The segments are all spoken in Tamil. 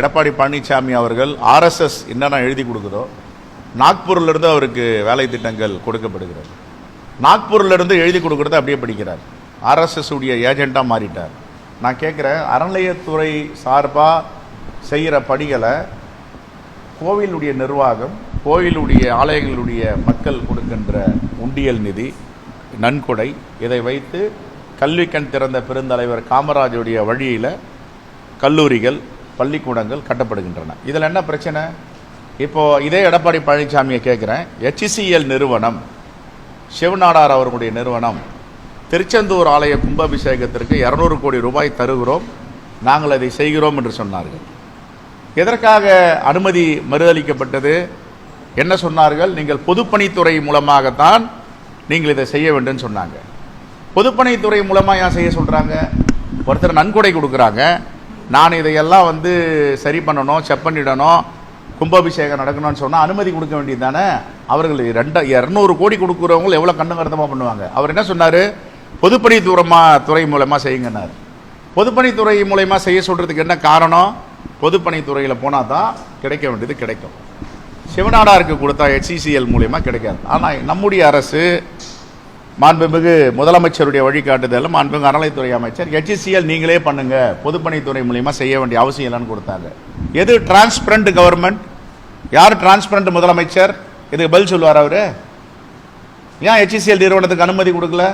எடப்பாடி பழனிசாமி அவர்கள் ஆர்எஸ்எஸ் என்னென்ன எழுதி கொடுக்குதோ நாக்பூரிலிருந்து அவருக்கு வேலை திட்டங்கள் கொடுக்கப்படுகிறது. நாக்பூரிலிருந்து எழுதி கொடுக்குறத அப்படியே படிக்கிறார். ஆர்எஸ்எஸ் உடைய ஏஜெண்டாக மாறிட்டார். நான் கேட்குறேன், அறநிலையத்துறை சார்பாக செய்கிற பணிகளை கோவிலுடைய நிர்வாகம், கோவிலுடைய ஆலயங்களுடைய மக்கள் கொடுக்கின்ற உண்டியல் நிதி, நன்கொடை, இதை வைத்து கல்வி கண் திறந்த பெருந்தலைவர் காமராஜுடைய வழியில் கல்லூரிகள், பள்ளிக்கூடங்கள் கட்டப்படுகின்றன. இதில் என்ன பிரச்சனை? இப்போது இதே எடப்பாடி பழனிசாமியை கேட்குறேன், HCL நிறுவனம், சிவநாடார் அவர்களுடைய நிறுவனம் திருச்செந்தூர் ஆலய கும்பாபிஷேகத்திற்கு 200 கோடி ரூபாய் தருகிறோம், நாங்கள் அதை செய்கிறோம் என்று சொன்னார்கள். எதற்காக அனுமதி மறுதளிக்கப்பட்டது? என்ன சொன்னார்கள்? நீங்கள் பொதுப்பணித்துறை மூலமாகத்தான் நீங்கள் இதை செய்ய வேண்டும் சொன்னாங்க. பொதுப்பணித்துறை மூலமாக ஏன் செய்ய சொல்கிறாங்க? ஒருத்தர் நன்கொடை கொடுக்குறாங்க, நான் இதையெல்லாம் சரி பண்ணணும், செக் பண்ணிடணும், கும்பாபிஷேகம் நடக்கணும்னு சொன்னால் அனுமதி கொடுக்க வேண்டியது தானே. அவர்கள் 200 கோடி கொடுக்குறவங்க எவ்வளோ கண்ணுங்கருத்தமாக பண்ணுவாங்க. அவர் என்ன சொன்னார்? பொதுப்பணித்துறை மூலமாக செய்யுங்கன்னார். பொதுப்பணித்துறை மூலமாக செய்ய சொல்கிறதுக்கு என்ன காரணம்? பொதுப்பணித்துறையில் போனால் தான் கிடைக்க வேண்டியது கிடைக்கும். சிவநாடாருக்கு கொடுத்தா HCL மூலமாக கிடைக்காது. ஆனால் நம்முடைய அரசு, மாண்புமிகு முதலமைச்சருடைய வழிகாட்டுதலும் மாண்புமிகு அறநிலையத்துறை அமைச்சர் HCL நீங்களே பண்ணுங்க, பொதுப்பணித்துறை மூலமாக செய்ய வேண்டிய அவசியம் இல்லைன்னு கொடுத்தாங்க. எது டிரான்ஸ்பரண்ட் கவர்மெண்ட்? யார் டிரான்ஸ்பரண்ட் முதலமைச்சர்? இதுக்கு பதில் சொல்லுவார் அவரு. ஏன் HCL நிறுவனத்துக்கு அனுமதி கொடுக்கல?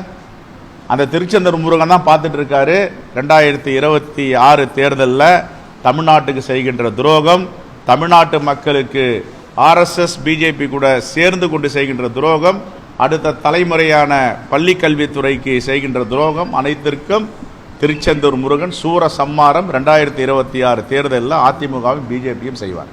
அந்த திருச்செந்தூர் முருகன் தான் பார்த்துட்டு இருக்காரு. 2026 தேர்தலில் தமிழ்நாட்டுக்கு செய்கின்ற துரோகம், தமிழ்நாட்டு மக்களுக்கு RSS BJP கூட சேர்ந்து கொண்டு செய்கின்ற துரோகம், அடுத்த தலைமுறையான பள்ளி கல்வித்துறைக்கு செய்கின்ற துரோகம் அனைத்திற்கும் திருச்செந்தூர் முருகன் சூர சம்மாரம் 2026 தேர்தலில் அதிமுகவும் BJPயும் செய்வார்.